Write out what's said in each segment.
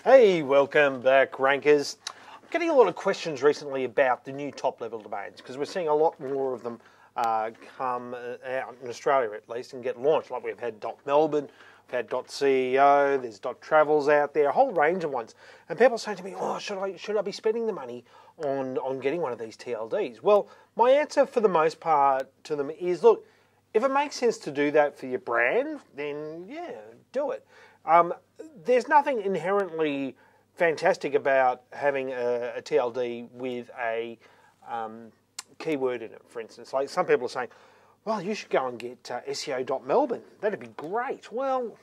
Hey, welcome back, rankers. I'm getting a lot of questions recently about the new top-level domains because we're seeing a lot more of them come out in Australia, at least, and get launched. Like we've had .melbourne, we've had .ceo, there's .travels out there, a whole range of ones. And people are saying to me, "Oh, should I be spending the money on getting one of these TLDs?" Well, my answer for the most part to them is, look, if it makes sense to do that for your brand, then yeah, do it. There's nothing inherently fantastic about having a TLD with a keyword in it, for instance. Like some people are saying, well, you should go and get SEO.Melbourne. That'd be great. Well,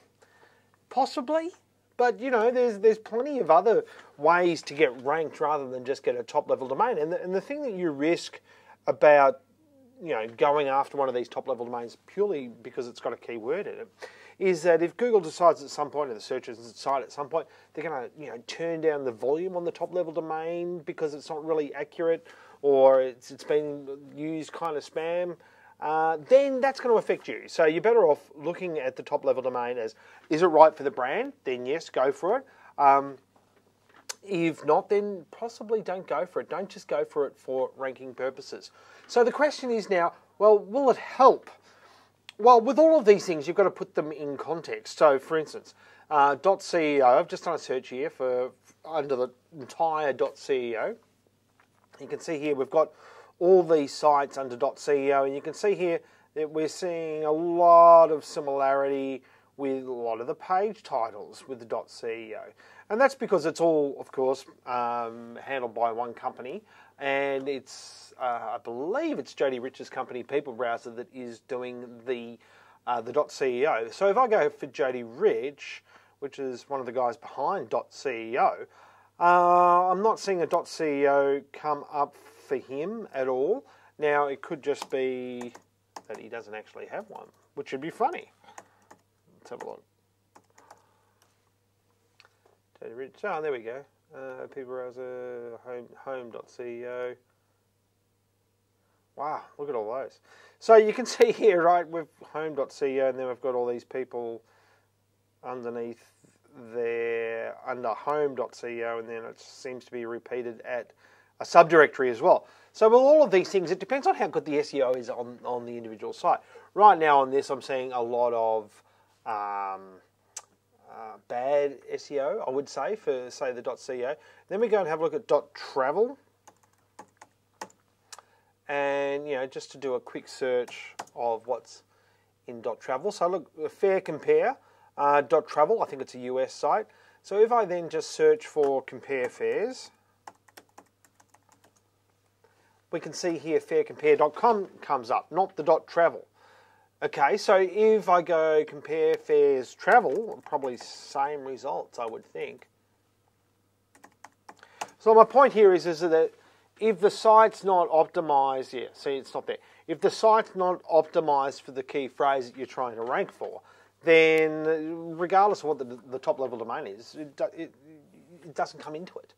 possibly. But, you know, there's plenty of other ways to get ranked rather than just get a top-level domain. And the thing that you risk about, you know, going after one of these top-level domains purely because it's got a keyword in it is that if Google decides at some point, or the search engines decide at some point, they're going to, you know, turn down the volume on the top-level domain because it's not really accurate or it's been used kind of spam, then that's going to affect you. So you're better off looking at the top-level domain as, is it right for the brand? Then yes, go for it. If not, then possibly don't go for it. Don't just go for it for ranking purposes. So the question is now, well, will it help? Well, with all of these things, you've got to put them in context. So, for instance, .ceo, I've just done a search here for under the entire .ceo. You can see here we've got all these sites under .ceo, and you can see here that we're seeing a lot of similarity with a lot of the page titles with the .ceo. And that's because it's all, of course, handled by one company, and it's, I believe it's Jody Rich's company, People Browser, that is doing the .ceo. So if I go for Jody Rich, which is one of the guys behind .ceo, I'm not seeing a .ceo come up for him at all. Now, it could just be that he doesn't actually have one, which would be funny. Let's have a look. Jody Rich, oh, there we go. People Browser, home.ceo. Wow, look at all those. So you can see here, right, with home.ceo, and then we've got all these people underneath there under home.ceo, and then it seems to be repeated at a subdirectory as well. So with all of these things, it depends on how good the SEO is on the individual site. Right now on this, I'm seeing a lot of bad SEO, I would say, for, say, the .co. Then we go and have a look at .travel. And, you know, just to do a quick search of what's in .travel. So look, Fair Compare, .travel, I think it's a US site. So if I then just search for Compare Fairs, we can see here faircompare.com comes up, not the .travel. Okay, so if I go Compare Fairs Travel, probably same results, I would think. So my point here is that if the site's not optimized, yeah, see, it's not there. If the site's not optimized for the key phrase that you're trying to rank for, then regardless of what the top-level domain is, it doesn't come into it.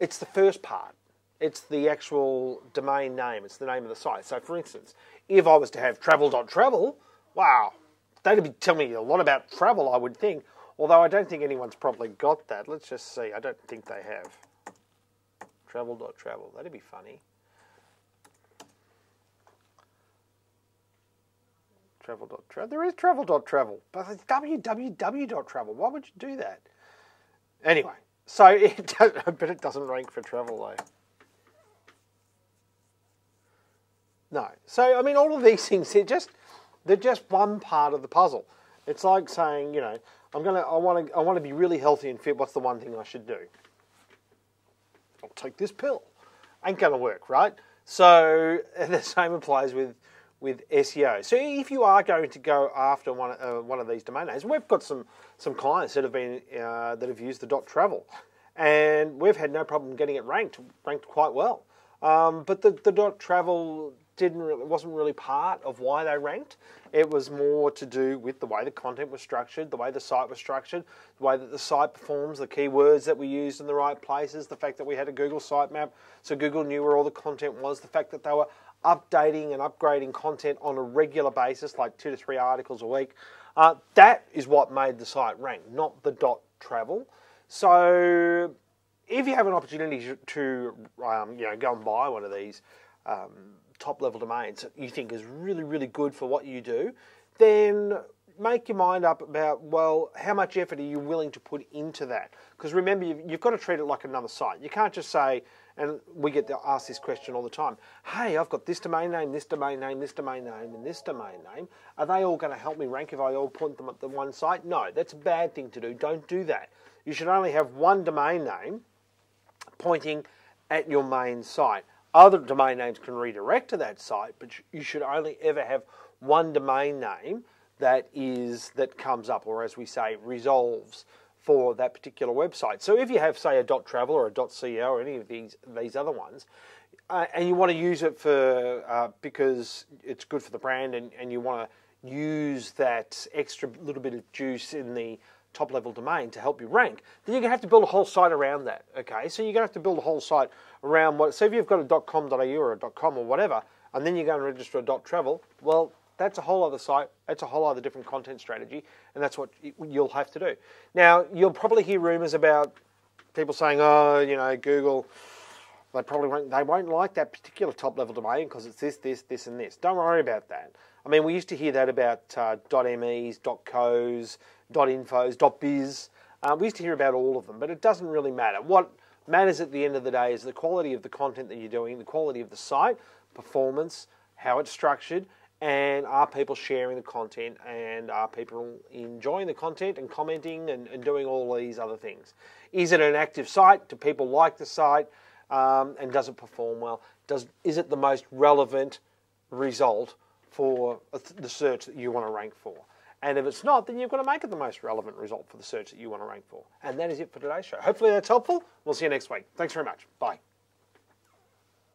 It's the first part. It's the actual domain name. It's the name of the site. So, for instance, if I was to have travel.travel, wow, they'd be telling me a lot about travel, I would think, although I don't think anyone's probably got that. Let's just see. I don't think they have. Travel.travel. That'd be funny. Travel.travel. There is travel.travel, but it's www.travel. Why would you do that? Anyway, so I bet it doesn't rank for travel, though. No. So, I mean, all of these things, they're just one part of the puzzle. It's like saying, you know, I want to be really healthy and fit. What's the one thing I should do? I'll take this pill. Ain't going to work, right? So the same applies with SEO. So if you are going to go after one of these domain names, we've got some clients that have been that have used the .travel, and we've had no problem getting it ranked quite well. But the .travel wasn't really part of why they ranked. It was more to do with the way the content was structured, the way the site was structured, the way that the site performs, the keywords that we used in the right places, the fact that we had a Google sitemap, so Google knew where all the content was, the fact that they were updating and upgrading content on a regular basis, like 2 to 3 articles a week. That is what made the site rank, not the .travel. So if you have an opportunity to go and buy one of these top-level domains that you think is really, really good for what you do, then make your mind up about, well, how much effort are you willing to put into that? Because remember, you've got to treat it like another site. You can't just say, and we get asked this question all the time, hey, I've got this domain name, this domain name, this domain name, and this domain name. Are they all going to help me rank if I all point them at the one site? No, that's a bad thing to do. Don't do that. You should only have one domain name pointing at your main site. Other domain names can redirect to that site, but you should only ever have one domain name that comes up, or as we say, resolves for that particular website. So if you have, say, a .travel or a .co or any of these other ones, and you want to use it for because it's good for the brand, and you want to use that extra little bit of juice in the top-level domain to help you rank, then you're going to have to build a whole site around that, okay? So you're going to have to build a whole site around so if you've got a .com.au or a .com or whatever, and then you go and register a .travel, well, that's a whole other site, that's a whole other different content strategy, and that's what you'll have to do. Now, you'll probably hear rumours about people saying, oh, Google, they won't like that particular top-level domain because it's this, and this. Don't worry about that. I mean, we used to hear that about .mes, .cos, .infos, .biz. We used to hear about all of them, but it doesn't really matter. What matters at the end of the day is the quality of the content that you're doing, the quality of the site, performance, how it's structured, and are people sharing the content, and are people enjoying the content and commenting and doing all these other things. Is it an active site? Do people like the site? And does it perform well? Is it the most relevant result for the search that you want to rank for? And if it's not, then you've got to make it the most relevant result for the search that you want to rank for. And that is it for today's show. Hopefully that's helpful. We'll see you next week. Thanks very much. Bye.